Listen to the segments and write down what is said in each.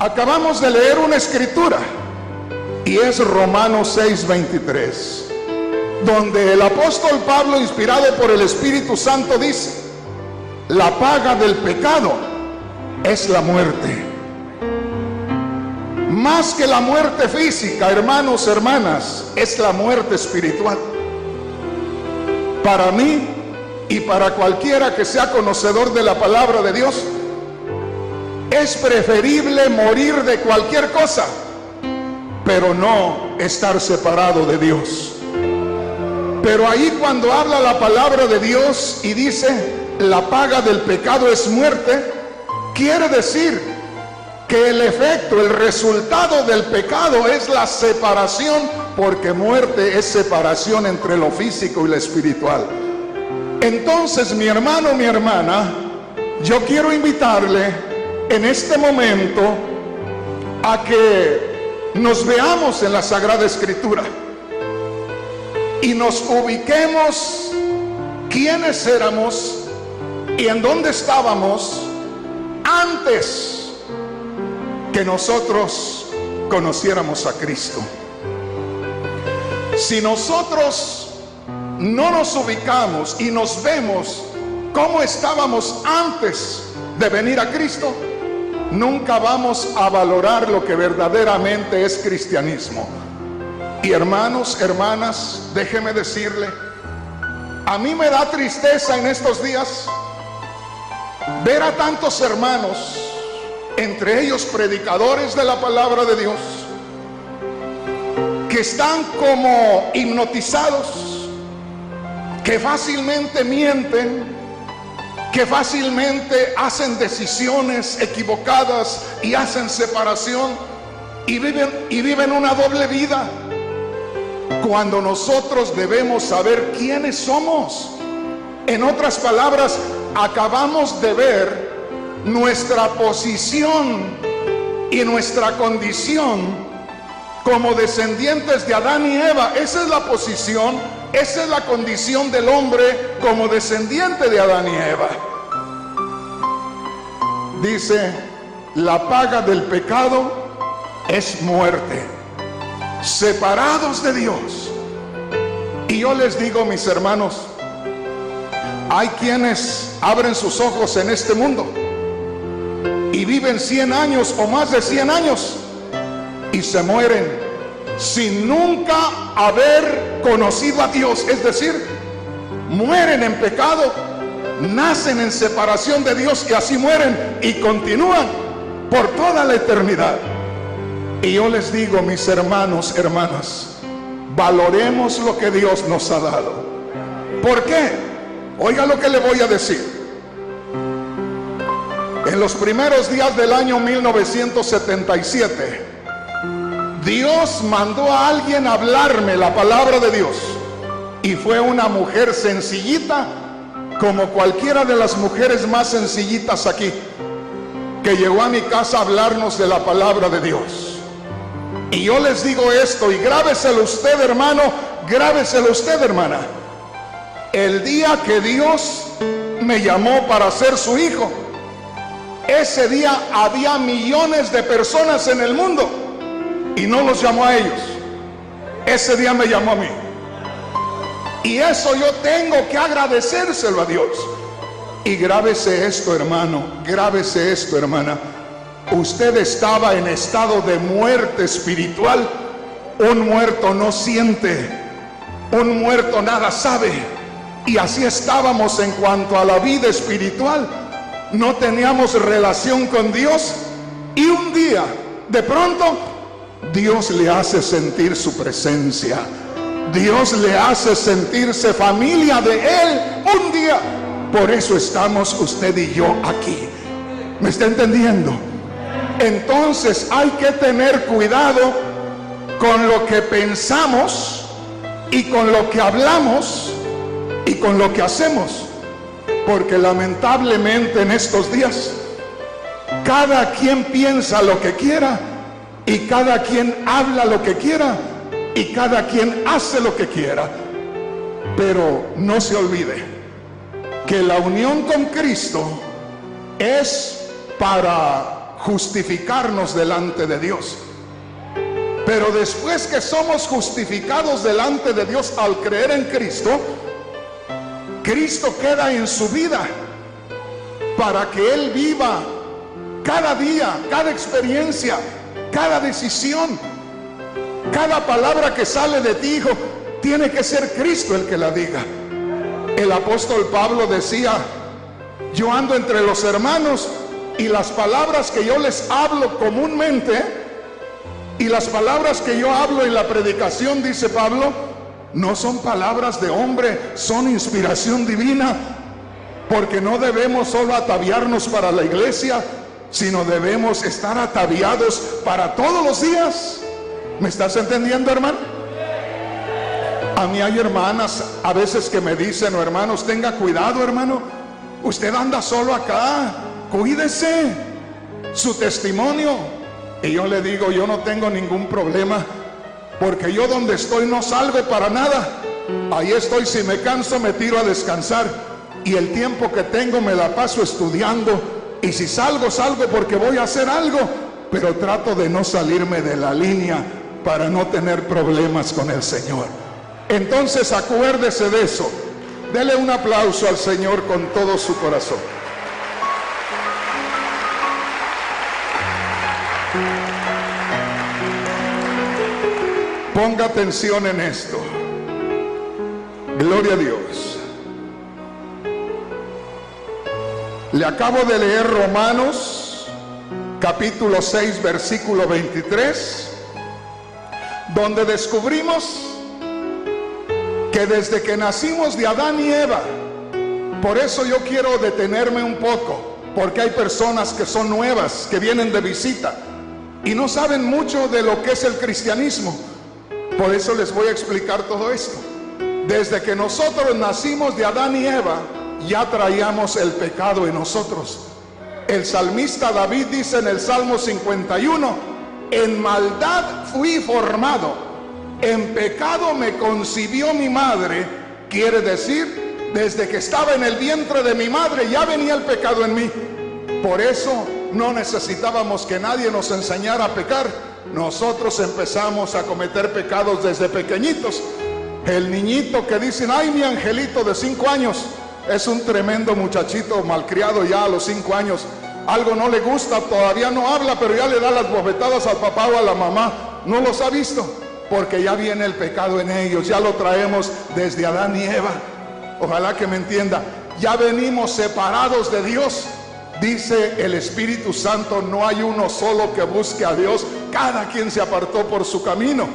Acabamos de leer una escritura y es Romanos 6:23, donde el apóstol Pablo, inspirado por el Espíritu Santo, dice: la paga del pecado es la muerte. Más que la muerte física, hermanos, hermanas, es la muerte espiritual. Para mí y para cualquiera que sea conocedor de la palabra de Dios, es preferible morir de cualquier cosa, pero no estar separado de Dios. Pero ahí, cuando habla la palabra de Dios y dice la paga del pecado es muerte, quiere decir que el efecto, el resultado del pecado es la separación, porque muerte es separación entre lo físico y lo espiritual. Entonces, mi hermano, mi hermana, yo quiero invitarle en este momento a que nos veamos en la Sagrada Escritura y nos ubiquemos quiénes éramos y en dónde estábamos antes que nosotros conociéramos a Cristo. Si nosotros no nos ubicamos y nos vemos cómo estábamos antes de venir a Cristo, nunca vamos a valorar lo que verdaderamente es cristianismo. Y hermanos, hermanas, déjeme decirle, a mí me da tristeza en estos días ver a tantos hermanos, entre ellos predicadores de la palabra de Dios, que están como hipnotizados, que fácilmente mienten, que fácilmente hacen decisiones equivocadas y hacen separación y viven una doble vida, cuando nosotros debemos saber quiénes somos. En otras palabras, acabamos de ver nuestra posición y nuestra condición como descendientes de Adán y Eva. Esa es la posición, esa es la condición del hombre como descendiente de Adán y Eva. Dice: la paga del pecado es muerte, separados de Dios. Y yo les digo, mis hermanos, hay quienes abren sus ojos en este mundo y viven 100 años o más de 100 años y se mueren sin nunca haber conocido a Dios. Es decir, mueren en pecado, nacen en separación de Dios y así mueren y continúan por toda la eternidad. Y yo les digo, mis hermanos, hermanas, valoremos lo que Dios nos ha dado. ¿Por qué? Oiga lo que le voy a decir. En los primeros días del año 1977, Dios mandó a alguien a hablarme la palabra de Dios, y fue una mujer sencillita, como cualquiera de las mujeres más sencillitas aquí, que llegó a mi casa a hablarnos de la palabra de Dios. Y yo les digo esto, y grábeselo usted, hermano, grábeselo usted, hermana: el día que Dios me llamó para ser su hijo, ese día había millones de personas en el mundo y no los llamó a ellos. Ese día me llamó a mí, y eso yo tengo que agradecérselo a Dios. Y grábese esto, hermano, grábese esto, hermana: usted estaba en estado de muerte espiritual. Un muerto no siente, un muerto nada sabe. Y así estábamos en cuanto a la vida espiritual. No teníamos relación con Dios, y un día, de pronto, Dios le hace sentir su presencia. Dios le hace sentirse familia de Él un día. Por eso estamos usted y yo aquí. ¿Me está entendiendo? Entonces hay que tener cuidado con lo que pensamos y con lo que hablamos y con lo que hacemos, porque lamentablemente en estos días cada quien piensa lo que quiera, y cada quien habla lo que quiera, y cada quien hace lo que quiera. Pero no se olvide que la unión con Cristo es para justificarnos delante de Dios. Pero después que somos justificados delante de Dios al creer en Cristo, Cristo queda en su vida para que Él viva cada día, cada experiencia, cada decisión, cada palabra que sale de ti, hijo, tiene que ser Cristo el que la diga. El apóstol Pablo decía: yo ando entre los hermanos y las palabras que yo les hablo comúnmente y las palabras que yo hablo en la predicación, dice Pablo, no son palabras de hombre, son inspiración divina, porque no debemos solo ataviarnos para la iglesia, sino debemos estar ataviados para todos los días. ¿Me estás entendiendo, hermano? A mí hay hermanas a veces que me dicen: oh, hermanos, tenga cuidado, hermano, usted anda solo acá, cuídese, su testimonio. Y yo le digo: yo no tengo ningún problema, porque yo donde estoy no salgo para nada. Ahí estoy, si me canso me tiro a descansar, y el tiempo que tengo me la paso estudiando, y si salgo, salgo porque voy a hacer algo, pero trato de no salirme de la línea para no tener problemas con el Señor. Entonces acuérdese de eso. Dele un aplauso al Señor con todo su corazón. Ponga atención en esto. Gloria a Dios. Le acabo de leer Romanos capítulo 6 versículo 23, donde descubrimos que desde que nacimos de Adán y Eva, por eso yo quiero detenerme un poco, porque hay personas que son nuevas, que vienen de visita y no saben mucho de lo que es el cristianismo. Por eso les voy a explicar todo esto. Desde que nosotros nacimos de Adán y Eva, ya traíamos el pecado en nosotros. El salmista David dice en el Salmo 51: en maldad fui formado, en pecado me concibió mi madre. Quiere decir, desde que estaba en el vientre de mi madre ya venía el pecado en mí. Por eso no necesitábamos que nadie nos enseñara a pecar. Nosotros empezamos a cometer pecados desde pequeñitos. El niñito que dicen: ay, mi angelito de 5 años, es un tremendo muchachito malcriado ya a los 5 años. Algo no le gusta, todavía no habla, pero ya le da las bofetadas al papá o a la mamá. ¿No los ha visto? Porque ya viene el pecado en ellos, ya lo traemos desde Adán y Eva. Ojalá que me entienda. Ya venimos separados de Dios. Dice el Espíritu Santo: no hay uno solo que busque a Dios, cada quien se apartó por su camino.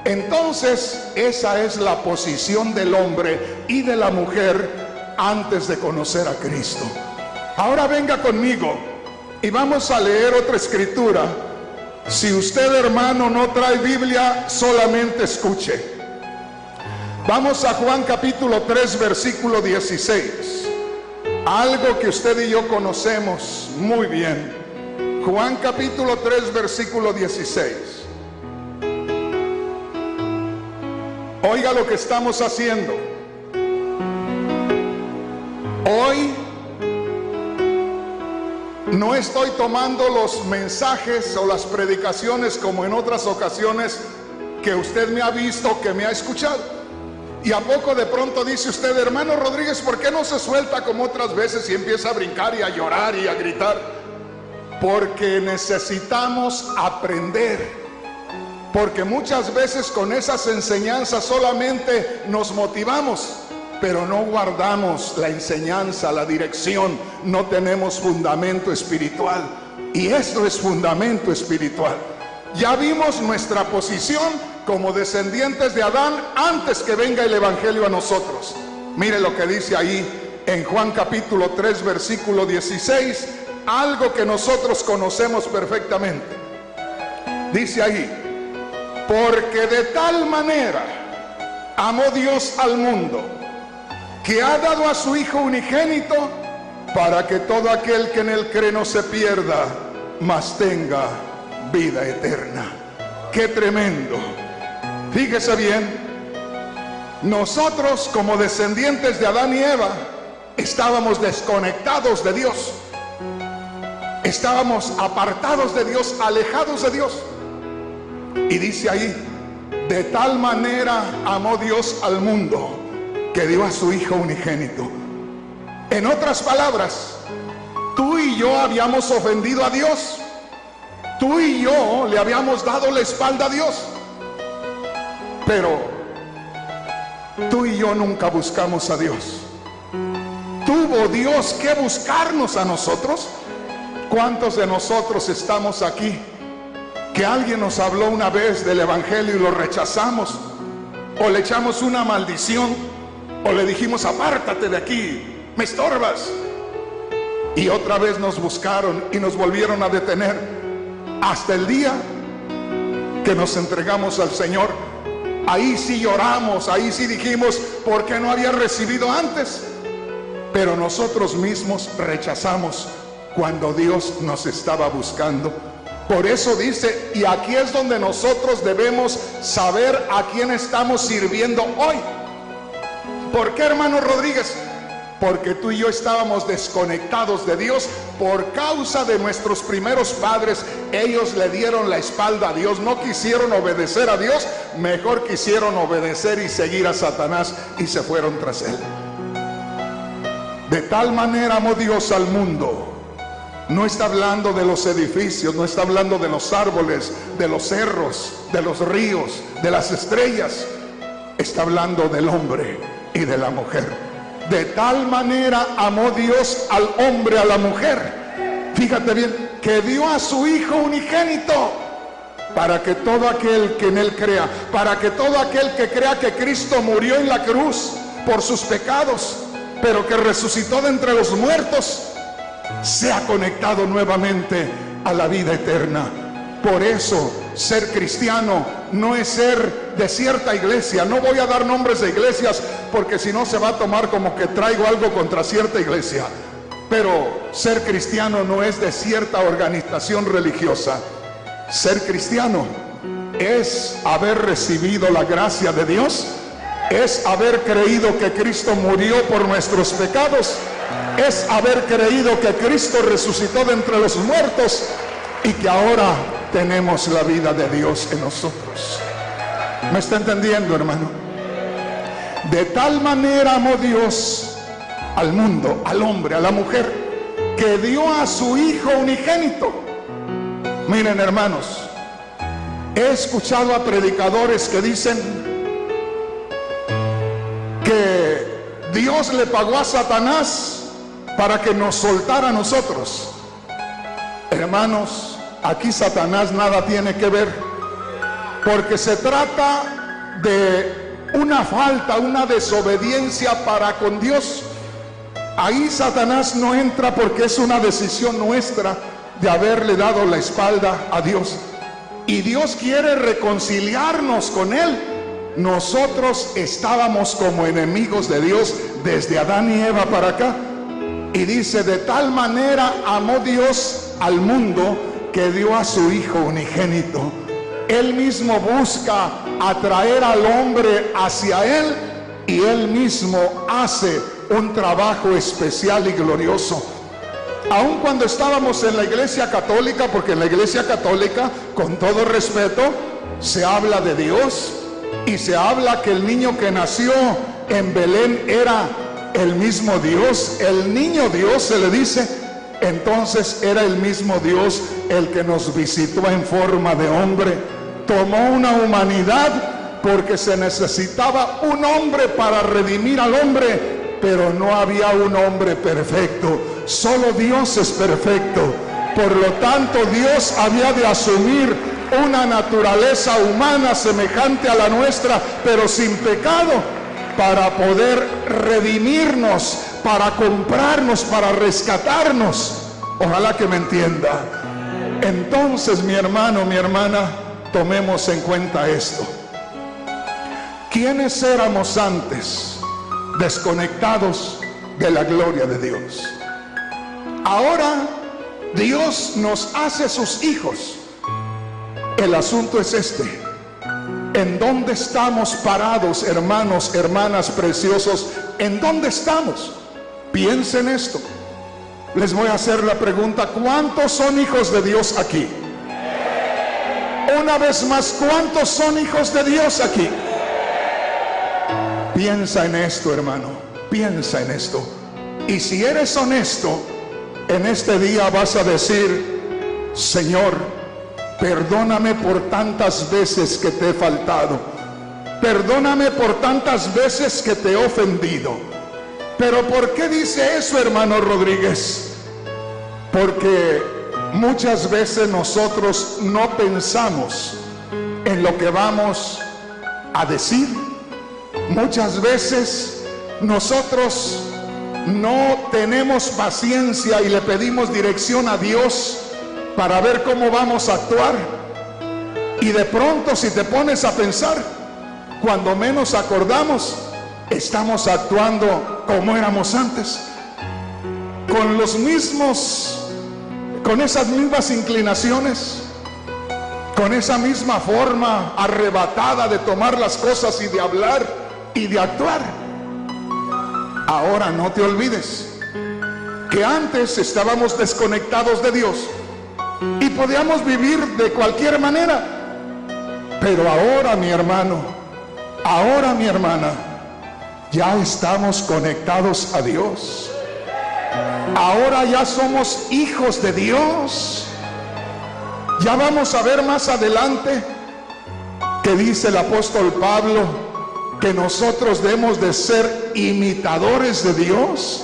Entonces, esa es la posición del hombre y de la mujer antes de conocer a Cristo. Ahora venga conmigo y vamos a leer otra escritura. Si usted, hermano, no trae Biblia, solamente escuche. Vamos a Juan capítulo 3 versículo 16. Algo que usted y yo conocemos muy bien. Juan capítulo 3 versículo 16. Oiga lo que estamos haciendo. Hoy no estoy tomando los mensajes o las predicaciones como en otras ocasiones que usted me ha visto, que me ha escuchado. Y a poco de pronto dice usted: hermano Rodríguez, ¿por qué no se suelta como otras veces y empieza a brincar y a llorar y a gritar? Porque necesitamos aprender. Porque muchas veces con esas enseñanzas solamente nos motivamos, pero no guardamos la enseñanza, la dirección, no tenemos fundamento espiritual. Y esto es fundamento espiritual. Ya vimos nuestra posición como descendientes de Adán antes que venga el evangelio a nosotros. Mire lo que dice ahí en Juan capítulo 3 versículo 16, algo que nosotros conocemos perfectamente. Dice ahí: porque de tal manera amó Dios al mundo, que ha dado a su Hijo unigénito, para que todo aquel que en él cree no se pierda, mas tenga vida eterna. ¡Qué tremendo! Fíjese bien, nosotros como descendientes de Adán y Eva estábamos desconectados de Dios. Estábamos apartados de Dios, alejados de Dios. Y dice ahí, de tal manera amó Dios al mundo que dio a su Hijo unigénito. En otras palabras, tú y yo habíamos ofendido a Dios. Tú y yo le habíamos dado la espalda a Dios. Pero tú y yo nunca buscamos a Dios. ¿Tuvo Dios que buscarnos a nosotros? ¿Cuántos de nosotros estamos aquí que alguien nos habló una vez del evangelio y lo rechazamos? O le echamos una maldición, o le dijimos, apártate de aquí, me estorbas. Y otra vez nos buscaron y nos volvieron a detener. Hasta el día que nos entregamos al Señor, ahí sí lloramos, ahí sí dijimos, ¿por qué no había recibido antes? Pero nosotros mismos rechazamos cuando Dios nos estaba buscando. Por eso dice, y aquí es donde nosotros debemos saber a quién estamos sirviendo hoy. ¿Por qué, hermano Rodríguez? Porque tú y yo estábamos desconectados de Dios por causa de nuestros primeros padres. Ellos le dieron la espalda a Dios, no quisieron obedecer a Dios, mejor quisieron obedecer y seguir a Satanás y se fueron tras él. De tal manera amó Dios al mundo. No está hablando de los edificios, no está hablando de los árboles, de los cerros, de los ríos, de las estrellas. Está hablando del hombre y de la mujer. De tal manera amó Dios al hombre, a la mujer. Fíjate bien, que dio a su Hijo unigénito, para que todo aquel que en él crea, para que todo aquel que crea que Cristo murió en la cruz por sus pecados, pero que resucitó de entre los muertos, sea conectado nuevamente a la vida eterna. Por eso ser cristiano no es ser de cierta iglesia. No voy a dar nombres de iglesias porque si no se va a tomar como que traigo algo contra cierta iglesia. Pero ser cristiano no es de cierta organización religiosa. Ser cristiano es haber recibido la gracia de Dios, es haber creído que Cristo murió por nuestros pecados, es haber creído que Cristo resucitó de entre los muertos y que ahora tenemos la vida de Dios en nosotros. ¿Me está entendiendo, hermano? De tal manera amó Dios al mundo, al hombre, a la mujer, que dio a su Hijo unigénito. Miren, hermanos, he escuchado a predicadores que dicen que Dios le pagó a Satanás para que nos soltara a nosotros. Hermanos, aquí Satanás nada tiene que ver, porque se trata de una falta, una desobediencia para con Dios. Ahí Satanás no entra porque es una decisión nuestra de haberle dado la espalda a Dios. Y Dios quiere reconciliarnos con Él. Nosotros estábamos como enemigos de Dios desde Adán y Eva para acá. Y dice, de tal manera amó Dios al mundo que dio a su Hijo unigénito. Él mismo busca atraer al hombre hacia Él y Él mismo hace un trabajo especial y glorioso. Aun cuando estábamos en la iglesia católica, porque en la iglesia católica, con todo respeto, se habla de Dios y se habla que el niño que nació en Belén era el mismo Dios, el niño Dios se le dice. Entonces era el mismo Dios el que nos visitó en forma de hombre. Tomó una humanidad porque se necesitaba un hombre para redimir al hombre, pero no había un hombre perfecto. Solo Dios es perfecto. Por lo tanto, Dios había de asumir una naturaleza humana semejante a la nuestra, pero sin pecado, para poder redimirnos, para comprarnos, para rescatarnos. Ojalá que me entienda. Entonces, mi hermano, mi hermana, tomemos en cuenta esto. ¿Quiénes éramos antes? Desconectados de la gloria de Dios. Ahora Dios nos hace sus hijos. El asunto es este: ¿en dónde estamos parados, hermanos, hermanas preciosos? ¿En dónde estamos? Piensen esto. Les voy a hacer la pregunta: ¿cuántos son hijos de Dios aquí? Una vez más, ¿cuántos son hijos de Dios aquí? Piensa en esto, hermano, piensa en esto. Y si eres honesto, en este día vas a decir: Señor, perdóname por tantas veces que te he faltado, perdóname por tantas veces que te he ofendido. Pero ¿por qué dice eso, hermano Rodríguez? Porque muchas veces nosotros no pensamos en lo que vamos a decir. Muchas veces nosotros no tenemos paciencia y le pedimos dirección a Dios para ver cómo vamos a actuar. Y de pronto, si te pones a pensar, cuando menos acordamos, estamos actuando como éramos antes, con esas mismas inclinaciones, con esa misma forma arrebatada de tomar las cosas y de hablar y de actuar. Ahora no te olvides que antes estábamos desconectados de Dios y podíamos vivir de cualquier manera, pero ahora, mi hermano, ahora, mi hermana, ya estamos conectados a Dios. Ahora ya somos hijos de Dios. Ya vamos a ver más adelante que dice el apóstol Pablo que nosotros debemos de ser imitadores de Dios,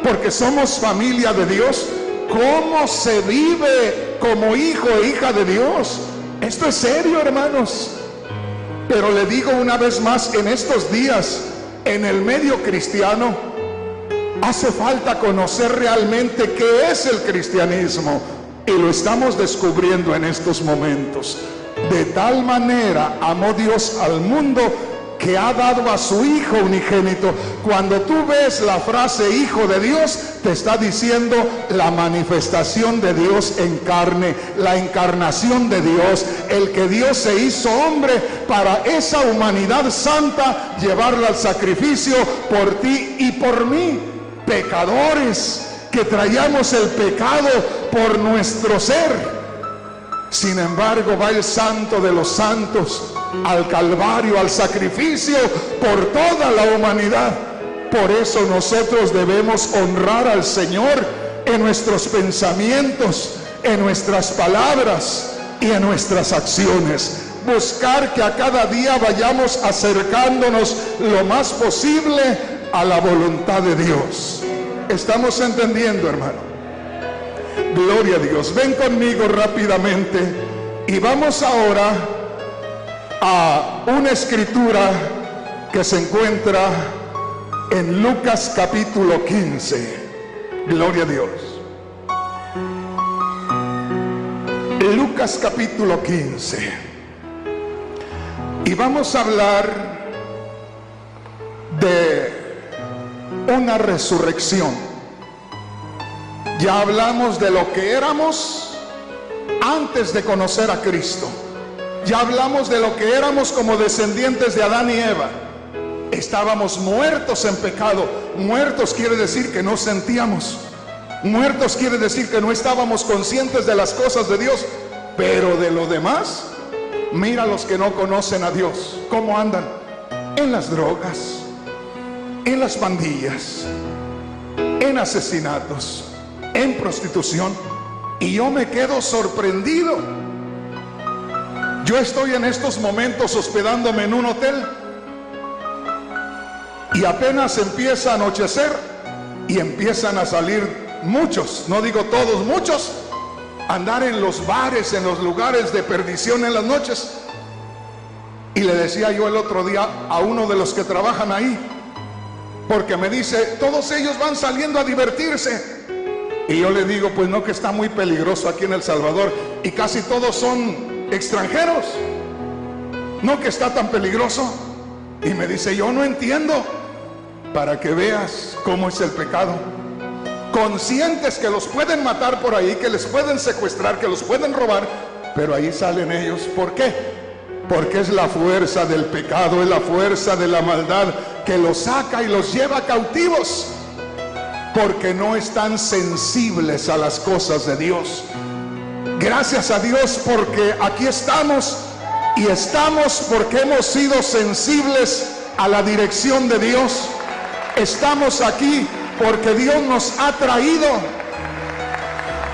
porque somos familia de Dios. ¿Cómo se vive como hijo e hija de Dios? Esto es serio, hermanos. Pero le digo una vez más, en estos días, en el medio cristiano, hace falta conocer realmente qué es el cristianismo, y lo estamos descubriendo en estos momentos. De tal manera amó Dios al mundo que ha dado a su Hijo unigénito. Cuando tú ves la frase Hijo de Dios, te está diciendo la manifestación de Dios en carne, la encarnación de Dios, el que Dios se hizo hombre para esa humanidad santa, llevarla al sacrificio por ti y por mí, pecadores que traíamos el pecado por nuestro ser. Sin embargo, va el Santo de los Santos al Calvario, al sacrificio por toda la humanidad. Por eso nosotros debemos honrar al Señor en nuestros pensamientos, en nuestras palabras y en nuestras acciones. Buscar que a cada día vayamos acercándonos lo más posible a la voluntad de Dios. ¿Estamos entendiendo, hermano? Gloria a Dios. Ven conmigo rápidamente y vamos ahora a una escritura que se encuentra en Lucas capítulo 15. Gloria a Dios. Lucas capítulo 15. Y vamos a hablar de una resurrección. Ya hablamos de lo que éramos antes de conocer a Cristo. Ya hablamos de lo que éramos como descendientes de Adán y Eva. Estábamos muertos en pecado. Muertos quiere decir que no sentíamos. Muertos quiere decir que no estábamos conscientes de las cosas de Dios. Pero de lo demás, mira los que no conocen a Dios, ¿cómo andan? En las drogas, en las pandillas, en asesinatos, en prostitución. Y yo me quedo sorprendido. Yo estoy en estos momentos hospedándome en un hotel y apenas empieza a anochecer y empiezan a salir muchos, no digo todos, muchos, a andar en los bares, en los lugares de perdición en las noches. Y le decía yo el otro día a uno de los que trabajan ahí, porque me dice, todos ellos van saliendo a divertirse. Y yo le digo, pues no, que está muy peligroso aquí en El Salvador y casi todos son extranjeros. No, que está tan peligroso. Y me dice, yo no entiendo. Para que veas cómo es el pecado. Conscientes que los pueden matar por ahí, que les pueden secuestrar, que los pueden robar, pero ahí salen ellos. ¿Por qué? Porque es la fuerza del pecado, es la fuerza de la maldad que los saca y los lleva cautivos. porque no están sensibles a las cosas de Dios. Gracias a Dios porque aquí estamos, y estamos porque hemos sido sensibles a la dirección de Dios. Estamos aquí porque Dios nos ha traído.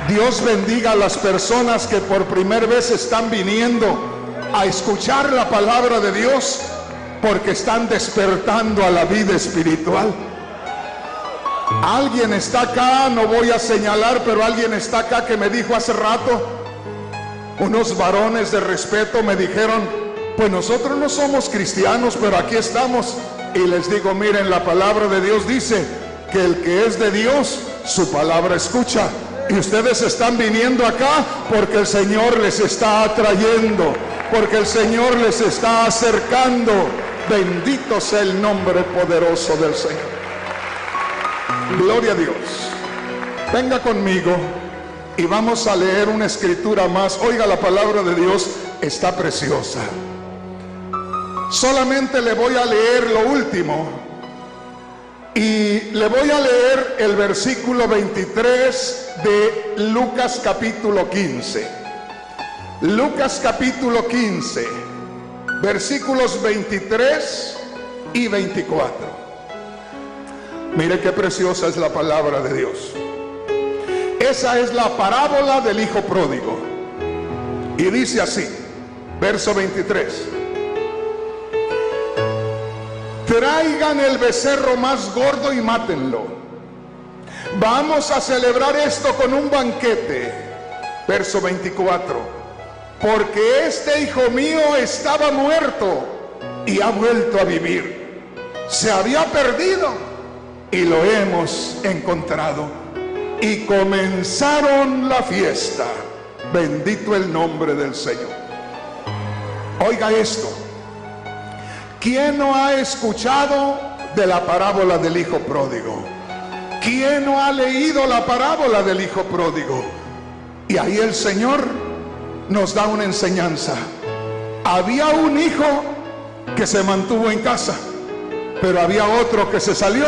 Dios bendiga a las personas que por primera vez están viniendo a escuchar la palabra de Dios, porque están despertando a la vida espiritual. Alguien está acá, no voy a señalar, pero alguien está acá que me dijo hace rato, unos varones de respeto me dijeron, pues nosotros no somos cristianos, pero aquí estamos. Y les digo, miren, la palabra de Dios dice que el que es de Dios, su palabra escucha. Y ustedes están viniendo acá porque el Señor les está atrayendo, porque el Señor les está acercando. Bendito sea el nombre poderoso del Señor. Gloria a Dios. Venga conmigo y vamos a leer una escritura más. Oiga, la palabra de Dios está preciosa. Solamente le voy a leer lo último, y le voy a leer el versículo 23 de Lucas capítulo 15. Lucas capítulo 15, versículos 23 y 24. Mire qué preciosa es la palabra de Dios. Esa es la parábola del hijo pródigo. Y dice así, verso 23. Traigan el becerro más gordo y mátenlo. Vamos a celebrar esto con un banquete. Verso 24. Porque este hijo mío estaba muerto y ha vuelto a vivir. Se había perdido y lo hemos encontrado. Y comenzaron la fiesta. Bendito el nombre del Señor. Oiga esto. ¿Quién no ha escuchado de la parábola del hijo pródigo? ¿Quién no ha leído la parábola del hijo pródigo? Y ahí el Señor nos da una enseñanza. Había un hijo que se mantuvo en casa, pero había otro que se salió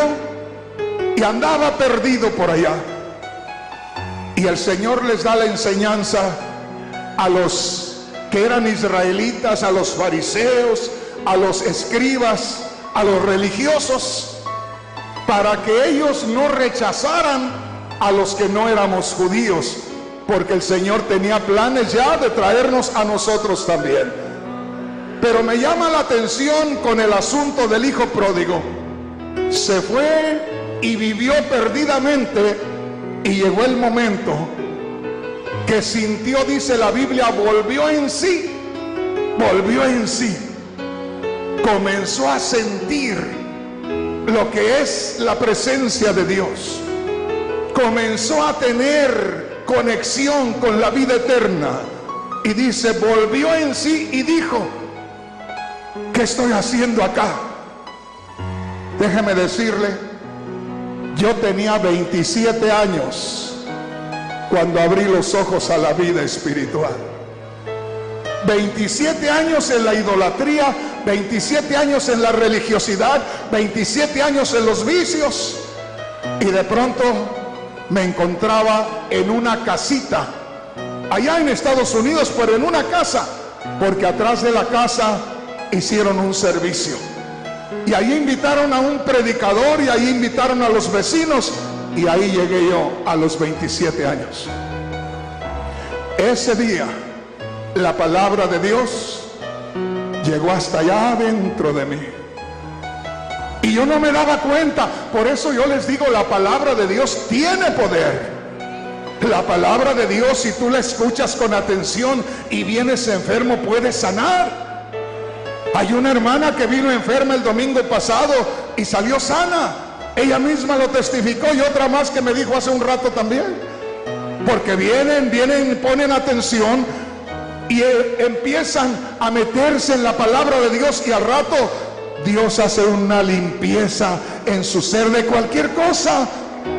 y andaba perdido por allá. Y el Señor les da la enseñanza a los que eran israelitas, a los fariseos, a los escribas, a los religiosos, para que ellos no rechazaran a los que no éramos judíos, porque el Señor tenía planes ya de traernos a nosotros también. Pero me llama la atención con el asunto del hijo pródigo. Se fue y vivió perdidamente, y llegó el momento que sintió, dice la Biblia, volvió en sí, comenzó a sentir lo que es la presencia de Dios, comenzó a tener conexión con la vida eterna, y dice, volvió en sí y dijo, ¿qué estoy haciendo acá? Déjeme decirle, yo tenía 27 años cuando abrí los ojos a la vida espiritual. 27 años en la idolatría, 27 años en la religiosidad, 27 años en los vicios, y de pronto me encontraba en una casita allá en Estados Unidos, pero en una casa, porque atrás de la casa hicieron un servicio, y ahí invitaron a un predicador, y ahí invitaron a los vecinos, y ahí llegué yo a los 27 años. Ese día la palabra de Dios llegó hasta allá dentro de mí, y yo no me daba cuenta. Por eso yo les digo, la palabra de Dios tiene poder. La palabra de Dios, si tú la escuchas con atención y vienes enfermo, puedes sanar. Hay una hermana que vino enferma el domingo pasado y salió sana. Ella misma lo testificó, y otra más que me dijo hace un rato también. Porque vienen, ponen atención y empiezan a meterse en la palabra de Dios, y al rato Dios hace una limpieza en su ser de cualquier cosa.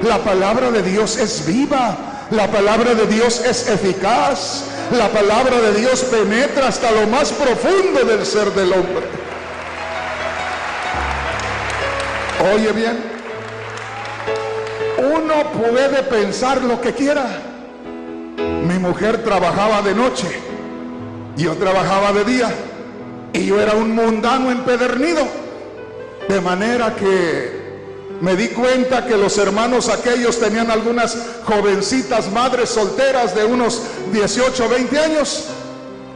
La palabra de Dios es viva, la palabra de Dios es eficaz, la palabra de Dios penetra hasta lo más profundo del ser del hombre. Oye bien, uno puede pensar lo que quiera. Mi mujer trabajaba de noche, yo trabajaba de día, y yo era un mundano empedernido, de manera que me di cuenta que los hermanos aquellos tenían algunas jovencitas madres solteras de unos 18 o 20 años,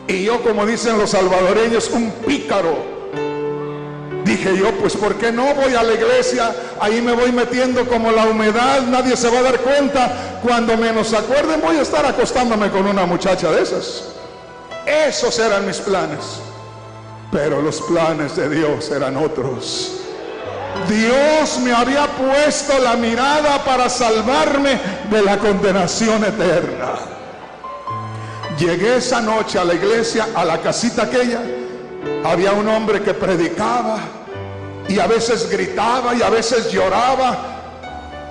y yo, como dicen los salvadoreños, un pícaro. Dije yo, pues ¿por qué no voy a la iglesia? Ahí me voy metiendo como la humedad, nadie se va a dar cuenta. Cuando menos se acuerden, voy a estar acostándome con una muchacha de esas. Esos eran mis planes. Pero los planes de Dios eran otros. Dios me había puesto la mirada para salvarme de la condenación eterna. Llegué esa noche a la iglesia, a la casita aquella. Había un hombre que predicaba y a veces gritaba y a veces lloraba.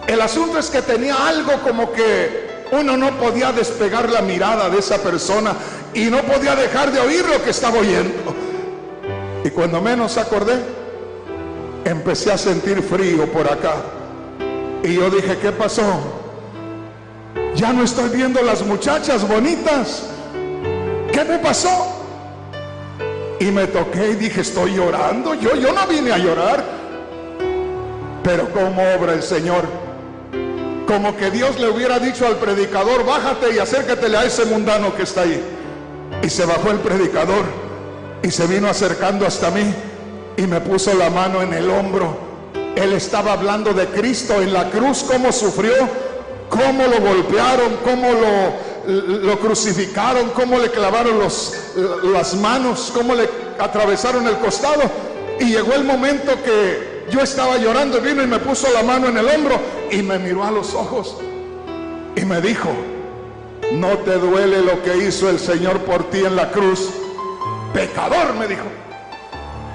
El asunto es que tenía algo como que uno no podía despegar la mirada de esa persona y no podía dejar de oír lo que estaba oyendo. Y cuando menos acordé, empecé a sentir frío por acá. Y yo dije, ¿qué pasó? Ya no estoy viendo las muchachas bonitas. ¿Qué me pasó? Y me toqué y dije, estoy llorando. Yo no vine a llorar. Pero cómo obra el Señor. Como que Dios le hubiera dicho al predicador, bájate y acércatele a ese mundano que está ahí. Y se bajó el predicador y se vino acercando hasta mí y me puso la mano en el hombro. Él estaba hablando de Cristo en la cruz, cómo sufrió, cómo lo golpearon, cómo lo crucificaron, cómo le clavaron las manos, cómo le atravesaron el costado. Y llegó el momento que yo estaba llorando y vino y me puso la mano en el hombro y me miró a los ojos y me dijo, ¿no te duele lo que hizo el Señor por ti en la cruz? Pecador, me dijo.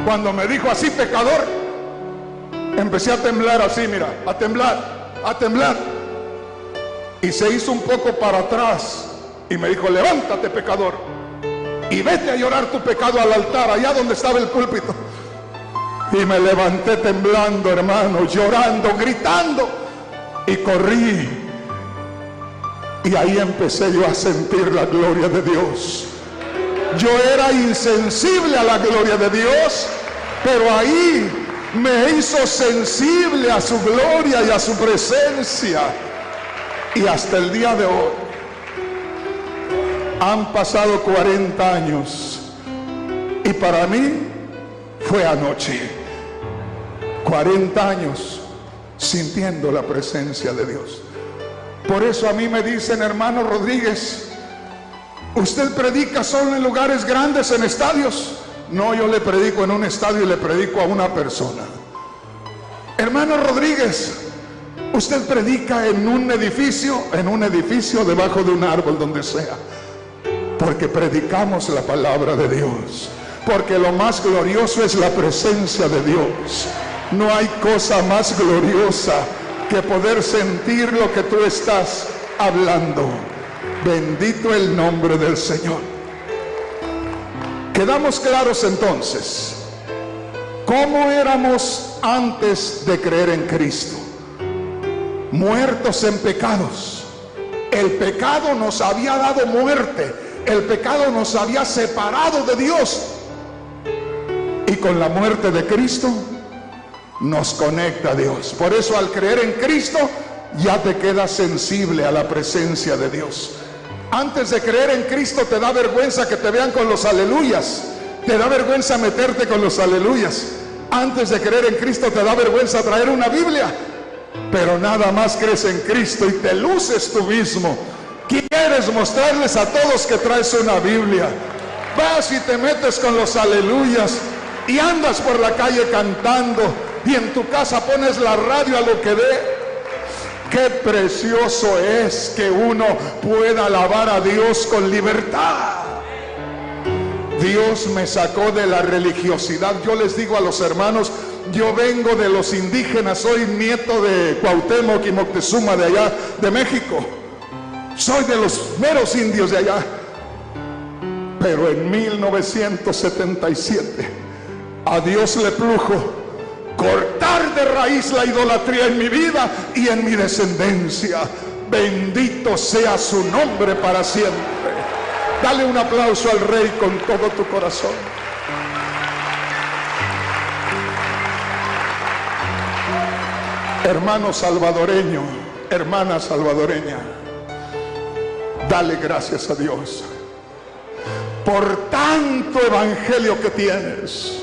Cuando me dijo así, pecador, empecé a temblar así, mira, a temblar. Y se hizo un poco para atrás y me dijo, levántate, pecador, y vete a llorar tu pecado al altar, allá donde estaba el púlpito. Y me levanté temblando, hermano, llorando, gritando, y corrí. Y ahí empecé yo a sentir la gloria de Dios. Yo era insensible a la gloria de Dios, pero ahí me hizo sensible a su gloria y a su presencia. Y hasta el día de hoy han pasado 40 años y para mí fue anoche. 40 años sintiendo la presencia de Dios. Por eso a mí me dicen, hermano Rodríguez, ¿usted predica solo en lugares grandes, en estadios? No, yo le predico en un estadio y le predico a una persona. Hermano Rodríguez, ¿usted predica en un edificio? En un edificio, debajo de un árbol, donde sea. Porque predicamos la palabra de Dios. Porque lo más glorioso es la presencia de Dios. No hay cosa más gloriosa que poder sentir lo que tú estás hablando. Bendito el nombre del Señor. Quedamos claros entonces cómo éramos antes de creer en Cristo. Muertos en pecados. El pecado nos había dado muerte. El pecado nos había separado de Dios. Y con la muerte de Cristo nos conecta a Dios. Por eso al creer en Cristo ya te quedas sensible a la presencia de Dios. Antes de creer en Cristo te da vergüenza que te vean con los aleluyas. Te da vergüenza meterte con los aleluyas. Antes de creer en Cristo te da vergüenza traer una Biblia. Pero nada más crees en Cristo y te luces tú mismo. Quieres mostrarles a todos que traes una Biblia. Vas y te metes con los aleluyas y andas por la calle cantando, y en tu casa pones la radio a lo que dé. Qué precioso es que uno pueda alabar a Dios con libertad. Dios me sacó de la religiosidad. Yo les digo a los hermanos, yo vengo de los indígenas, soy nieto de Cuauhtémoc y Moctezuma de allá de México. Soy de los meros indios de allá. Pero en 1977 a Dios le plujo cortar de raíz la idolatría en mi vida y en mi descendencia. Bendito sea su nombre para siempre. Dale un aplauso al Rey con todo tu corazón. Hermano salvadoreño, hermana salvadoreña, dale gracias a Dios por tanto evangelio que tienes.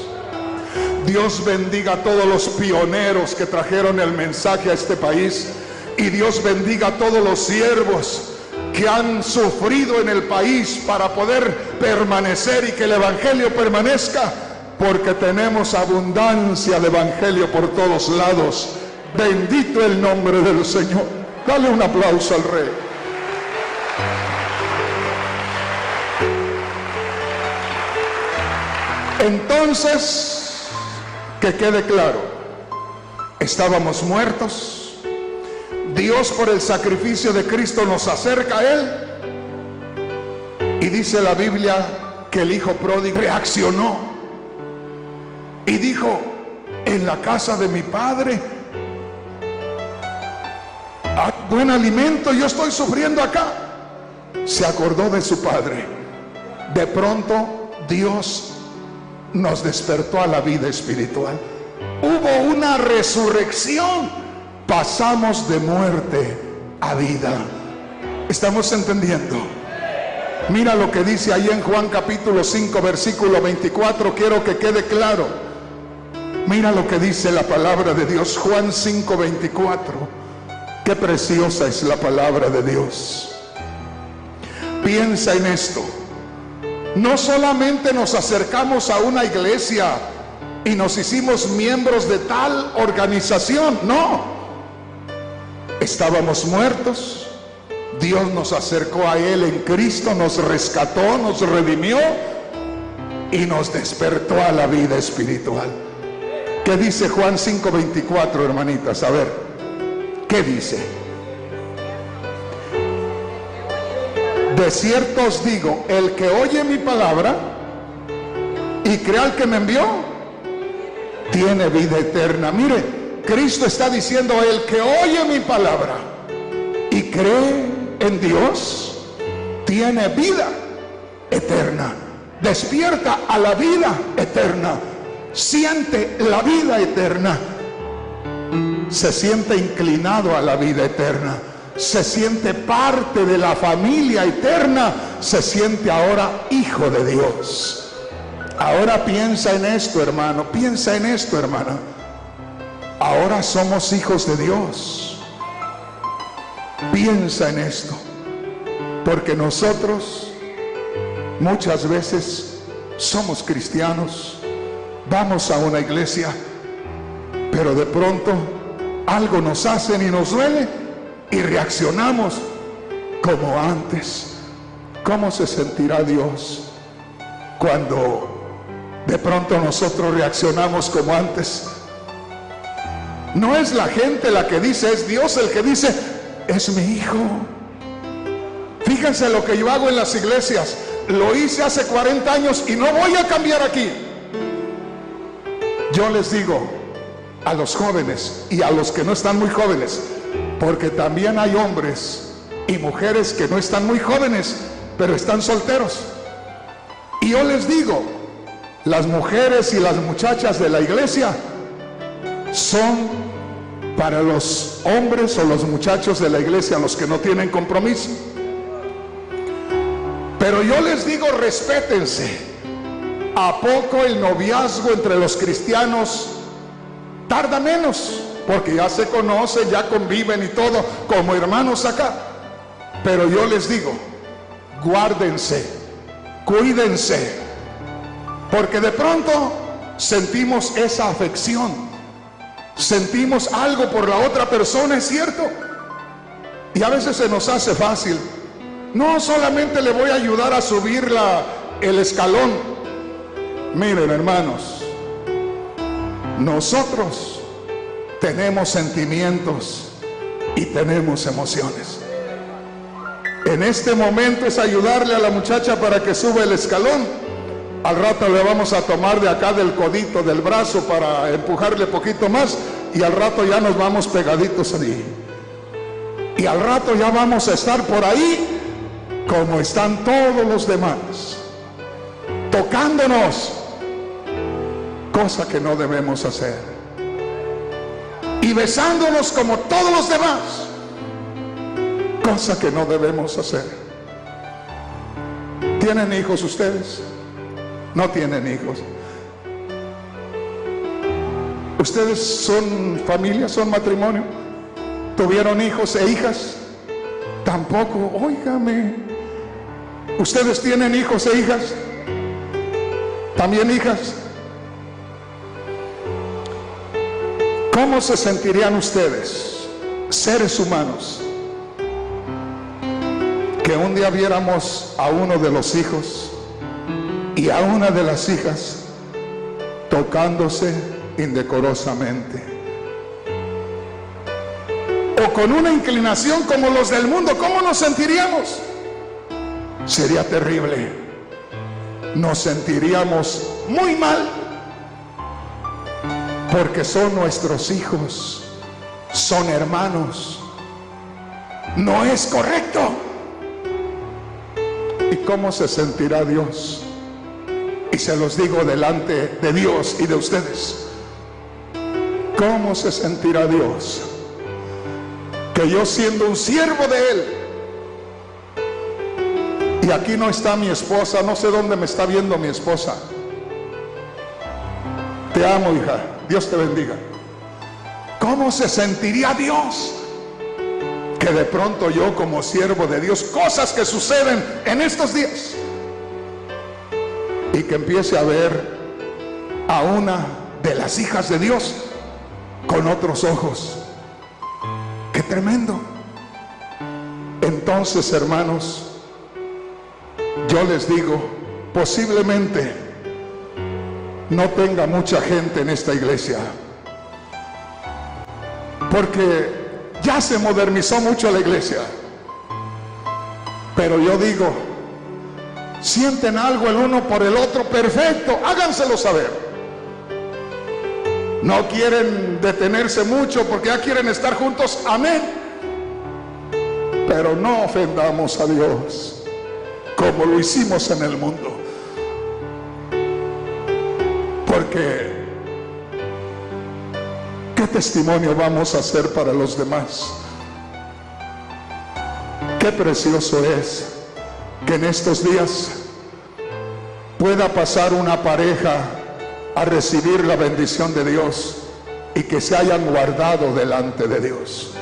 Dios bendiga a todos los pioneros que trajeron el mensaje a este país, y Dios bendiga a todos los siervos que han sufrido en el país para poder permanecer y que el evangelio permanezca, porque tenemos abundancia de evangelio por todos lados. Bendito el nombre del Señor. Dale un aplauso al Rey. Entonces, que quede claro, estábamos muertos. Dios, por el sacrificio de Cristo, nos acerca a Él. Y dice la Biblia que el hijo pródigo reaccionó y dijo: en la casa de mi padre hay buen alimento, yo estoy sufriendo acá. Se acordó de su padre. De pronto Dios nos despertó a la vida espiritual. Hubo una resurrección. Pasamos de muerte a vida. ¿Estamos entendiendo? Mira lo que dice ahí en Juan capítulo 5 versículo 24. Quiero que quede claro. Mira lo que dice la palabra de Dios. Juan 5, 24. Qué preciosa es la palabra de Dios. Piensa en esto. No solamente nos acercamos a una iglesia y nos hicimos miembros de tal organización, no. Estábamos muertos, Dios nos acercó a Él en Cristo, nos rescató, nos redimió y nos despertó a la vida espiritual. ¿Qué dice Juan 5:24, hermanitas? A ver, ¿qué dice? De cierto os digo, el que oye mi palabra y cree al que me envió, tiene vida eterna. Mire, Cristo está diciendo: el que oye mi palabra y cree en Dios, tiene vida eterna. Despierta a la vida eterna. Siente la vida eterna. Se siente inclinado a la vida eterna. Se siente parte de la familia eterna. Se siente ahora hijo de Dios. Ahora piensa en esto, hermano. Piensa en esto, hermana. Ahora somos hijos de Dios. Piensa en esto. Porque nosotros muchas veces somos cristianos, vamos a una iglesia, pero de pronto algo nos hacen y nos duele y reaccionamos como antes. ¿Cómo se sentirá Dios cuando de pronto nosotros reaccionamos como antes? No es la gente la que dice, es Dios el que dice: es mi hijo. Fíjense lo que yo hago en las iglesias. Lo hice hace 40 años y no voy a cambiar aquí. Yo les digo a los jóvenes y a los que no están muy jóvenes, porque también hay hombres y mujeres que no están muy jóvenes, pero están solteros. Y yo les digo, las mujeres y las muchachas de la iglesia son para los hombres o los muchachos de la iglesia, los que no tienen compromiso. Pero yo les digo, respétense. ¿A poco el noviazgo entre los cristianos tarda menos? Porque ya se conocen, ya conviven y todo, como hermanos acá. Pero yo les digo, guárdense, cuídense, porque de pronto sentimos esa afección, sentimos algo por la otra persona, es cierto, y a veces se nos hace fácil. No solamente le voy a ayudar a subir el escalón. Miren, hermanos, nosotros tenemos sentimientos y tenemos emociones. En este momento es ayudarle a la muchacha para que suba el escalón, al rato le vamos a tomar de acá del codito del brazo para empujarle poquito más, y al rato ya nos vamos pegaditos allí. Y al rato ya vamos a estar por ahí como están todos los demás, tocándonos, cosa que no debemos hacer, y besándonos como todos los demás, cosa que no debemos hacer. ¿Tienen hijos ustedes? No tienen hijos. ¿Ustedes son familia, son matrimonio? ¿Tuvieron hijos e hijas? Tampoco. Óigame, ¿ustedes tienen hijos e hijas? ¿También hijas? ¿Cómo se sentirían ustedes, seres humanos, que un día viéramos a uno de los hijos y a una de las hijas tocándose indecorosamente, o con una inclinación como los del mundo? ¿Cómo nos sentiríamos? Sería terrible. Nos sentiríamos muy mal, porque son nuestros hijos, son hermanos. No es correcto. ¿Y cómo se sentirá Dios? Y se los digo delante de Dios y de ustedes. ¿Cómo se sentirá Dios? Que yo, siendo un siervo de Él, y aquí no está mi esposa, no sé dónde me está viendo mi esposa. Te amo, hija, Dios te bendiga. ¿Cómo se sentiría Dios? Que de pronto yo, como siervo de Dios, cosas que suceden en estos días, y que empiece a ver a una de las hijas de Dios con otros ojos. ¡Qué tremendo! Entonces, hermanos, yo les digo, posiblemente no tenga mucha gente en esta iglesia, porque ya se modernizó mucho la iglesia. Pero yo digo, sienten algo el uno por el otro, perfecto, háganselo saber. No quieren detenerse mucho porque ya quieren estar juntos, amén. Pero no ofendamos a Dios como lo hicimos en el mundo, porque ¿qué testimonio vamos a hacer para los demás? Qué precioso es que en estos días pueda pasar una pareja a recibir la bendición de Dios y que se hayan guardado delante de Dios.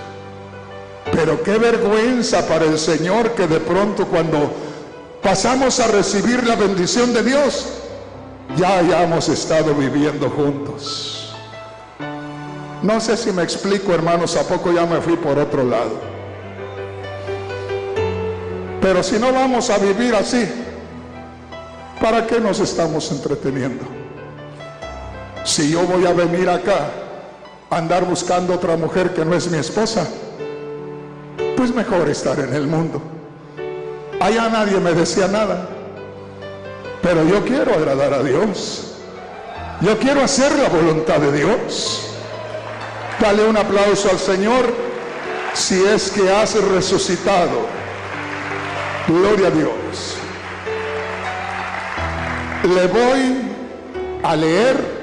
Pero qué vergüenza para el Señor que de pronto, cuando pasamos a recibir la bendición de Dios, ya hayamos estado viviendo juntos. No sé si me explico, hermanos, a poco ya me fui por otro lado. Pero si no vamos a vivir así, ¿para qué nos estamos entreteniendo? Si yo voy a venir acá a andar buscando otra mujer que no es mi esposa, pues mejor estar en el mundo. Allá nadie me decía nada, pero yo quiero agradar a Dios. Yo quiero hacer la voluntad de Dios. Dale un aplauso al Señor si es que has resucitado. Gloria a Dios. Le voy a leer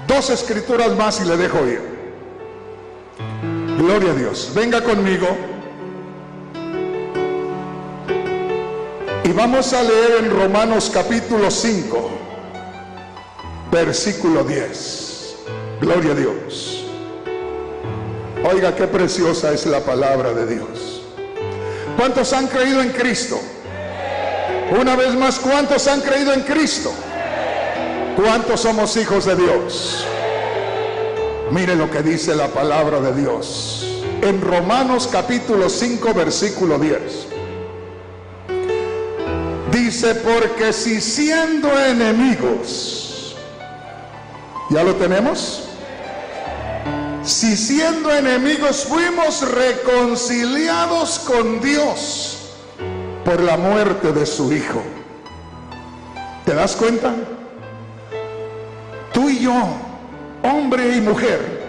2 escrituras más y le dejo ir. Gloria a Dios. Venga conmigo. Y vamos a leer en Romanos capítulo 5, versículo 10. Gloria a Dios. Oiga, qué preciosa es la palabra de Dios. ¿Cuántos han creído en Cristo? Una vez más, ¿cuántos han creído en Cristo? ¿Cuántos somos hijos de Dios? Mire lo que dice la palabra de Dios en Romanos capítulo 5, versículo 10. Dice, porque si siendo enemigos, ¿ya lo tenemos? Si siendo enemigos fuimos reconciliados con Dios por la muerte de su Hijo. ¿Te das cuenta? Tú y yo, hombre y mujer,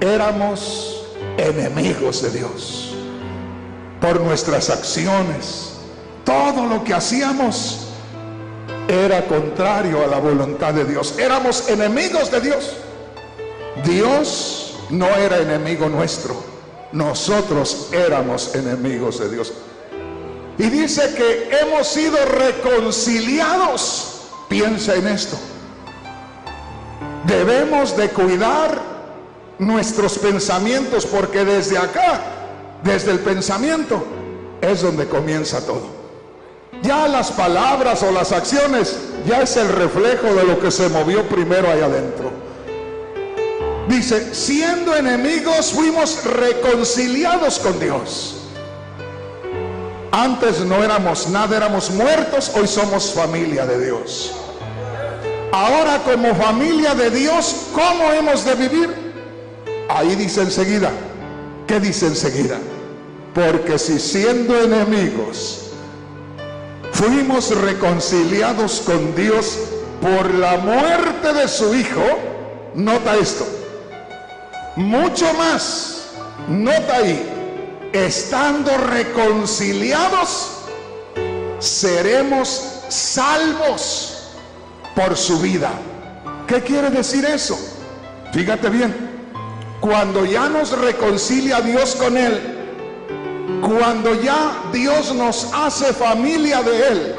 éramos enemigos de Dios por nuestras acciones. Todo lo que hacíamos era contrario a la voluntad de Dios. Éramos enemigos de Dios. Dios no era enemigo nuestro, nosotros éramos enemigos de Dios. Y dice que hemos sido reconciliados. Piensa en esto. Debemos de cuidar nuestros pensamientos, porque desde acá, desde el pensamiento, es donde comienza todo. Ya las palabras o las acciones ya es el reflejo de lo que se movió primero ahí adentro. Dice, siendo enemigos fuimos reconciliados con Dios. Antes no éramos nada, éramos muertos, hoy somos familia de Dios. Ahora, como familia de Dios, ¿cómo hemos de vivir? Ahí dice enseguida. ¿Qué dice enseguida? Porque si siendo enemigos fuimos reconciliados con Dios por la muerte de su Hijo, nota esto, mucho más, nota ahí, estando reconciliados, seremos salvos por su vida. ¿Qué quiere decir eso? Fíjate bien, cuando ya nos reconcilia Dios con Él, cuando ya Dios nos hace familia de Él,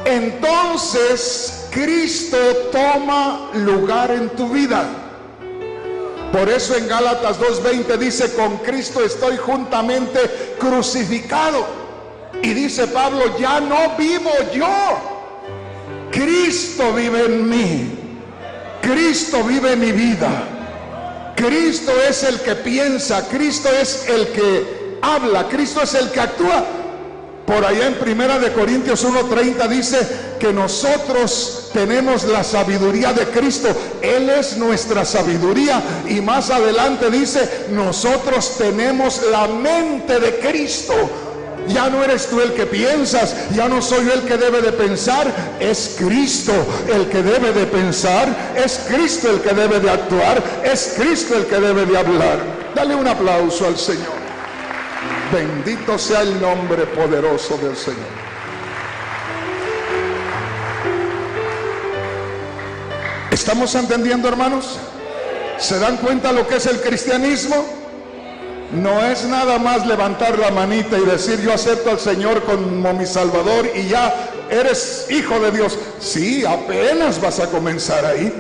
entonces Cristo toma lugar en tu vida. Por eso en Gálatas 2:20 dice, con Cristo estoy juntamente crucificado. Y dice Pablo, ya no vivo yo, Cristo vive en mí. Cristo vive en mi vida. Cristo es el que piensa, Cristo es el que habla, Cristo es el que actúa. Por allá en 1 Corintios 1:30 dice que nosotros tenemos la sabiduría de Cristo. Él es nuestra sabiduría. Y más adelante dice, nosotros tenemos la mente de Cristo. Ya no eres tú el que piensas, ya no soy yo el que debe de pensar, es Cristo el que debe de pensar, es Cristo el que debe de actuar, es Cristo el que debe de hablar. Dale un aplauso al Señor. Bendito sea el nombre poderoso del Señor. ¿Estamos entendiendo, hermanos? ¿Se dan cuenta lo que es el cristianismo? No es nada más levantar la manita y decir yo acepto al Señor como mi Salvador y ya eres hijo de Dios. Sí, apenas vas a comenzar ahí.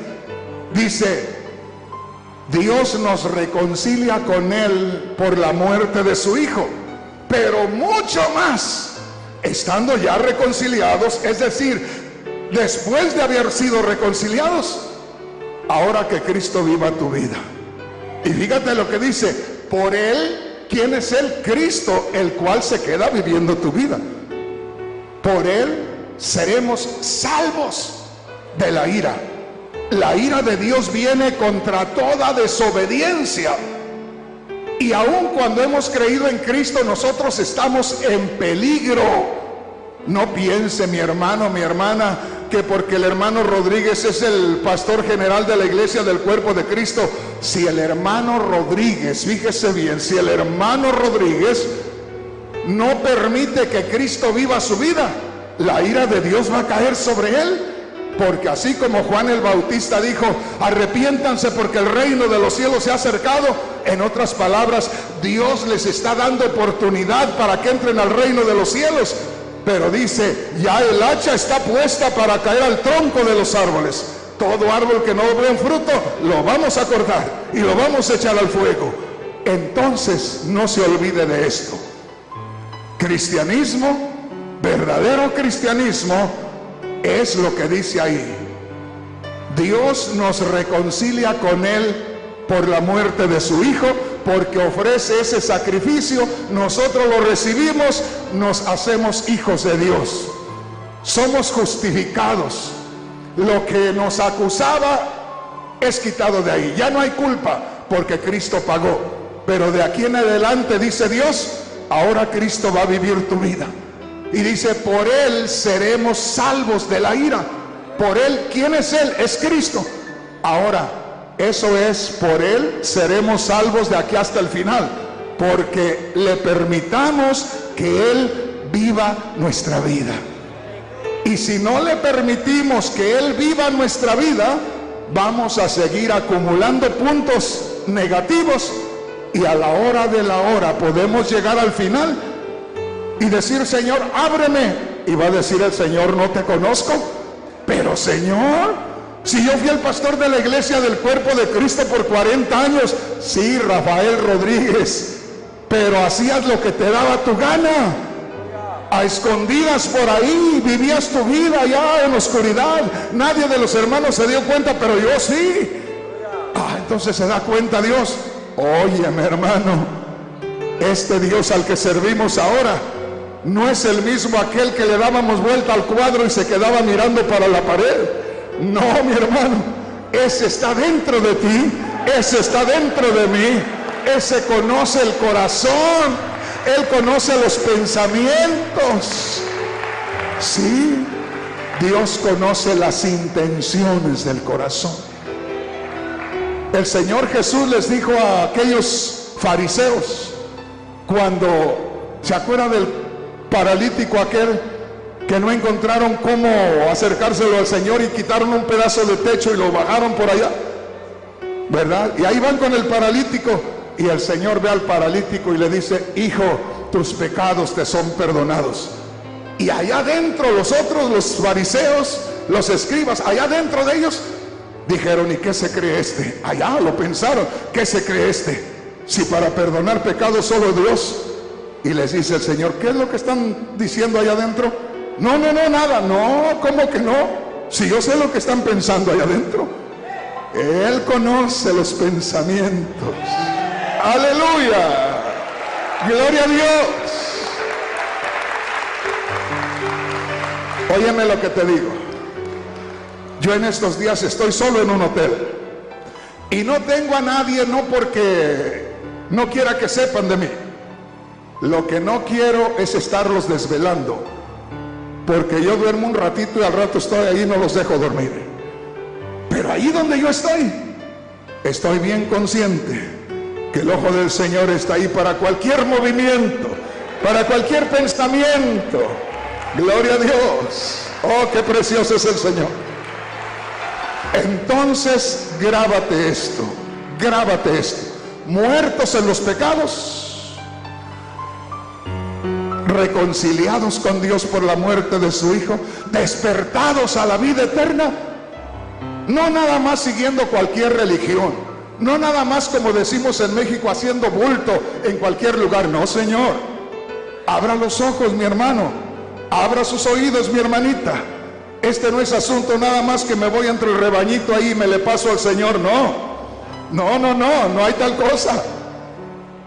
Dice, Dios nos reconcilia con Él por la muerte de su Hijo, pero mucho más, estando ya reconciliados, es decir, después de haber sido reconciliados, ahora que Cristo viva tu vida. Y fíjate lo que dice, por Él, ¿quién es Él? Cristo, el cual se queda viviendo tu vida. Por Él seremos salvos de la ira. La ira de Dios viene contra toda desobediencia. Y aun cuando hemos creído en Cristo, nosotros estamos en peligro. No piense mi hermano, mi hermana, que porque el hermano Rodríguez es el pastor general de la iglesia del cuerpo de Cristo, si el hermano Rodríguez, fíjese bien, si el hermano Rodríguez no permite que Cristo viva su vida, la ira de Dios va a caer sobre él. Porque así como Juan el Bautista dijo, arrepiéntanse porque el reino de los cielos se ha acercado, en otras palabras, Dios les está dando oportunidad para que entren al reino de los cielos. Pero dice, ya el hacha está puesta para caer al tronco de los árboles. Todo árbol que no dé un fruto, lo vamos a cortar y lo vamos a echar al fuego. Entonces, no se olvide de esto. Cristianismo, verdadero cristianismo, es lo que dice ahí. Dios nos reconcilia con Él por la muerte de su Hijo, porque ofrece ese sacrificio, nosotros lo recibimos, nos hacemos hijos de Dios, somos justificados. Lo que nos acusaba es quitado de ahí, ya no hay culpa porque Cristo pagó. Pero de aquí en adelante, dice Dios, ahora Cristo va a vivir tu vida. Y dice, por Él seremos salvos de la ira. Por Él, ¿quién es Él? Es Cristo. Ahora, eso es, por Él seremos salvos de aquí hasta el final, porque le permitamos que Él viva nuestra vida. Y si no le permitimos que Él viva nuestra vida, vamos a seguir acumulando puntos negativos, y a la hora de la hora podemos llegar al final y decir, Señor, ábreme. Y va a decir el Señor, no te conozco. Pero Señor, si yo fui el pastor de la iglesia del cuerpo de Cristo por 40 años. Sí, Rafael Rodríguez, pero hacías lo que te daba tu gana. A escondidas por ahí, vivías tu vida allá en la oscuridad. Nadie de los hermanos se dio cuenta, pero yo sí. Entonces se da cuenta Dios. Óyeme, hermano, este Dios al que servimos ahora no es el mismo aquel que le dábamos vuelta al cuadro y se quedaba mirando para la pared. No, mi hermano, ese está dentro de ti, ese está dentro de mí, ese conoce el corazón, Él conoce los pensamientos. Sí, Dios conoce las intenciones del corazón. El Señor Jesús les dijo a aquellos fariseos, cuando se acuerda del paralítico aquel que no encontraron cómo acercárselo al Señor y quitaron un pedazo de techo y lo bajaron por allá, ¿verdad? Y ahí van con el paralítico, y el Señor ve al paralítico y le dice, hijo, tus pecados te son perdonados. Y allá adentro los otros, los fariseos, los escribas, allá dentro de ellos dijeron, ¿y qué se cree este? Allá lo pensaron, ¿qué se cree este? Si para perdonar pecados solo Dios. Y les dice el Señor, ¿qué es lo que están diciendo allá adentro? No, nada. No, ¿cómo que no? Si yo sé lo que están pensando allá adentro. Él conoce los pensamientos. Aleluya, gloria a Dios. Óyeme lo que te digo. Yo en estos días estoy solo en un hotel y no tengo a nadie, no porque no quiera que sepan de mí. Lo que no quiero es estarlos desvelando, porque yo duermo un ratito y al rato estoy ahí y no los dejo dormir. Pero ahí donde yo estoy bien consciente que el ojo del Señor está ahí para cualquier movimiento, para cualquier pensamiento. Gloria a Dios. Oh, qué precioso es el Señor. Entonces, grábate esto. Muertos en los pecados, reconciliados con Dios por la muerte de su Hijo, despertados a la vida eterna. No nada más siguiendo cualquier religión, no nada más, como decimos en México, haciendo bulto en cualquier lugar. No, Señor, abra los ojos, mi hermano, abra sus oídos, mi hermanita. Este no es asunto nada más que me voy entre el rebañito ahí y me le paso al Señor. No hay tal cosa.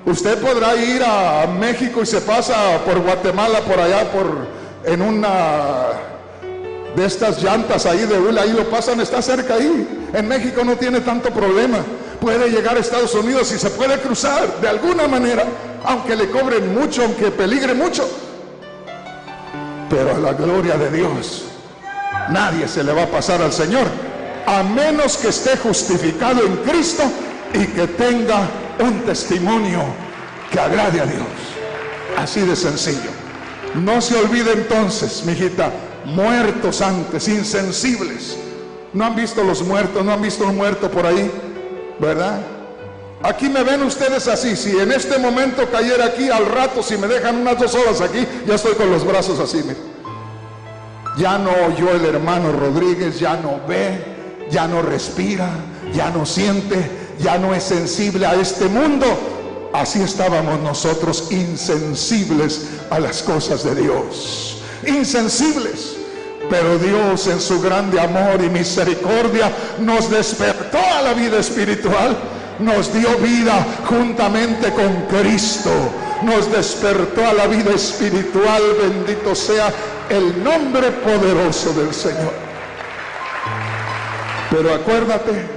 Usted podrá ir a México y se pasa por Guatemala, por allá, en una de estas llantas ahí de hule, ahí lo pasan, está cerca ahí. En México no tiene tanto problema. Puede llegar a Estados Unidos y se puede cruzar de alguna manera, aunque le cobren mucho, aunque peligre mucho. Pero a la gloria de Dios, nadie se le va a pasar al Señor, a menos que esté justificado en Cristo y que tenga un testimonio que agrade a Dios. Así de sencillo. No se olvide entonces, mijita, muertos antes, insensibles. ¿No han visto los muertos? ¿No han visto un muerto por ahí? ¿Verdad? Aquí me ven ustedes así. Si en este momento cayera aquí, al rato, si me dejan unas 2 horas aquí, ya estoy con los brazos así, mira. Ya no oyó el hermano Rodríguez, ya no ve, ya no respira, ya no siente, ya no es sensible a este mundo. Así estábamos nosotros, insensibles a las cosas de Dios, insensibles. Pero Dios, en su grande amor y misericordia, nos despertó a la vida espiritual, nos dio vida juntamente con Cristo, nos despertó a la vida espiritual. Bendito sea el nombre poderoso del Señor. Pero acuérdate,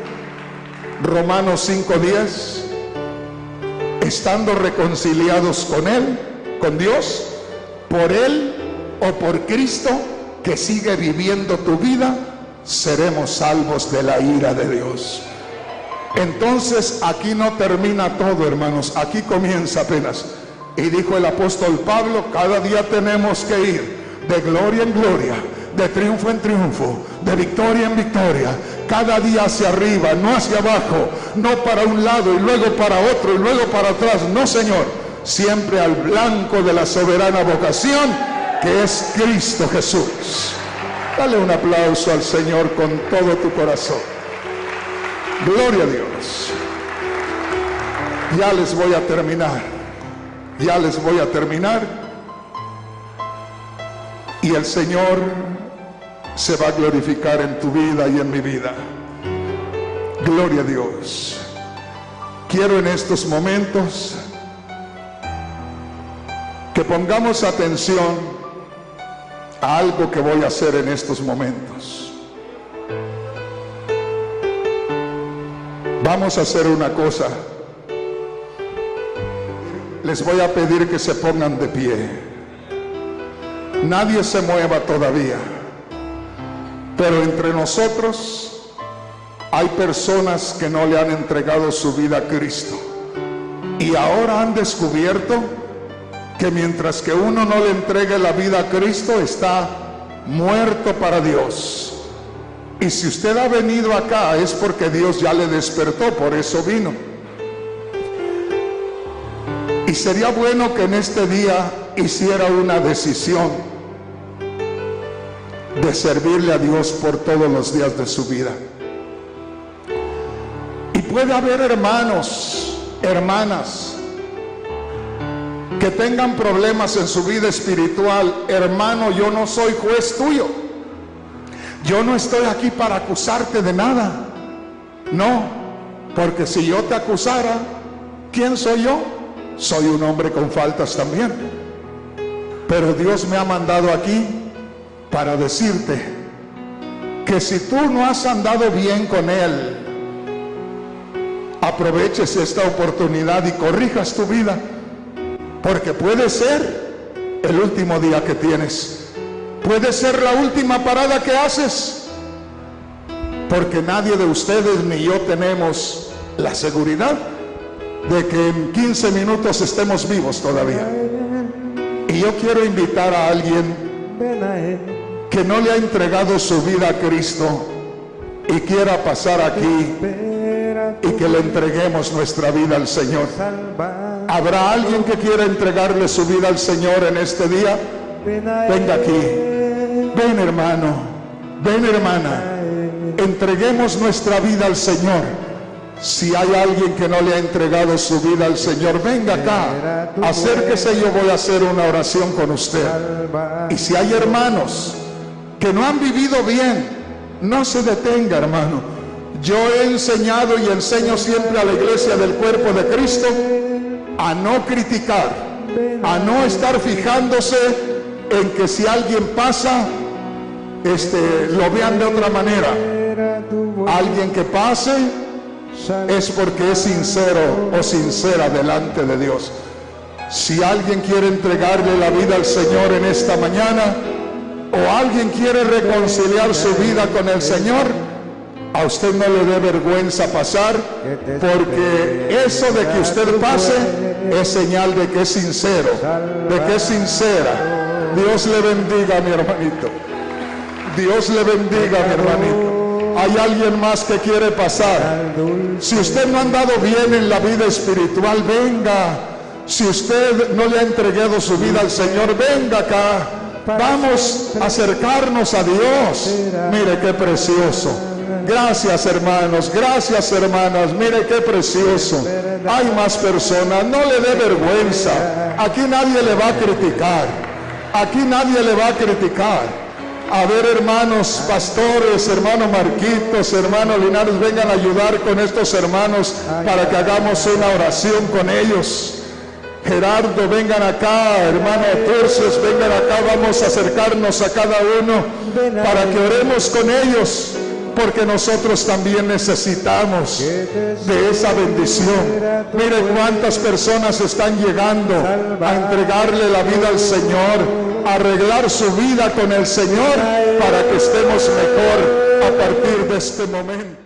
Romanos 5:10, estando reconciliados con Él, con Dios, por Él o por Cristo que sigue viviendo tu vida, seremos salvos de la ira de Dios. Entonces aquí no termina todo, hermanos, aquí comienza apenas. Y dijo el apóstol Pablo, cada día tenemos que ir de gloria en gloria, de triunfo en triunfo, de victoria en victoria, cada día hacia arriba, no hacia abajo, no para un lado y luego para otro y luego para atrás, no, Señor, siempre al blanco de la soberana vocación que es Cristo Jesús. Dale un aplauso al Señor con todo tu corazón. Gloria a Dios. Ya les voy a terminar. Ya les voy a terminar. Y el Señor se va a glorificar en tu vida y en mi vida. Gloria a Dios. Quiero en estos momentos que pongamos atención a algo que voy a hacer en estos momentos. Vamos a hacer una cosa. Les voy a pedir que se pongan de pie. Nadie se mueva todavía. Pero entre nosotros hay personas que no le han entregado su vida a Cristo. Y ahora han descubierto que mientras que uno no le entregue la vida a Cristo, está muerto para Dios. Y si usted ha venido acá es porque Dios ya le despertó, por eso vino. Y sería bueno que en este día hiciera una decisión de servirle a Dios por todos los días de su vida. Y puede haber hermanos, hermanas, que tengan problemas en su vida espiritual. Hermano, yo no soy juez tuyo. Yo no estoy aquí para acusarte de nada. No, porque si yo te acusara, ¿quién soy yo? Soy un hombre con faltas también. Pero Dios me ha mandado aquí para decirte que si tú no has andado bien con Él, aproveches esta oportunidad y corrijas tu vida. Porque puede ser el último día que tienes. Puede ser la última parada que haces. Porque nadie de ustedes ni yo tenemos la seguridad de que en 15 minutos estemos vivos todavía. Y yo quiero invitar a alguien que no le ha entregado su vida a Cristo y quiera pasar aquí y que le entreguemos nuestra vida al Señor. ¿Habrá alguien que quiera entregarle su vida al Señor en este día? Venga aquí. Ven, hermano. Ven, hermana. Entreguemos nuestra vida al Señor. Si hay alguien que no le ha entregado su vida al Señor, venga acá. Acérquese, yo voy a hacer una oración con usted. Y si hay hermanos que no han vivido bien, no se detenga, hermano. Yo he enseñado y enseño siempre a la iglesia del cuerpo de Cristo a no criticar, a no estar fijándose en que si alguien pasa, lo vean de otra manera. Alguien que pase es porque es sincero o sincera delante de Dios. Si alguien quiere entregarle la vida al Señor en esta mañana, o alguien quiere reconciliar su vida con el Señor, a usted no le dé vergüenza pasar, porque eso de que usted pase es señal de que es sincero, de que es sincera. Dios le bendiga, mi hermanito. Dios le bendiga, mi hermanito. Hay alguien más que quiere pasar. Si usted no ha andado bien en la vida espiritual, venga. Si usted no le ha entregado su vida al Señor, venga acá. Vamos a acercarnos a Dios. Mire qué precioso. Gracias, hermanos, gracias, hermanas. Mire qué precioso. Hay más personas. No le dé vergüenza. Aquí nadie le va a criticar. Aquí nadie le va a criticar. A ver, hermanos pastores, hermano Marquitos, hermano Linares, vengan a ayudar con estos hermanos para que hagamos una oración con ellos. Gerardo, vengan acá, hermano Tercios, vengan acá, vamos a acercarnos a cada uno para que oremos con ellos, porque nosotros también necesitamos de esa bendición. Mire cuántas personas están llegando a entregarle la vida al Señor, a arreglar su vida con el Señor para que estemos mejor a partir de este momento.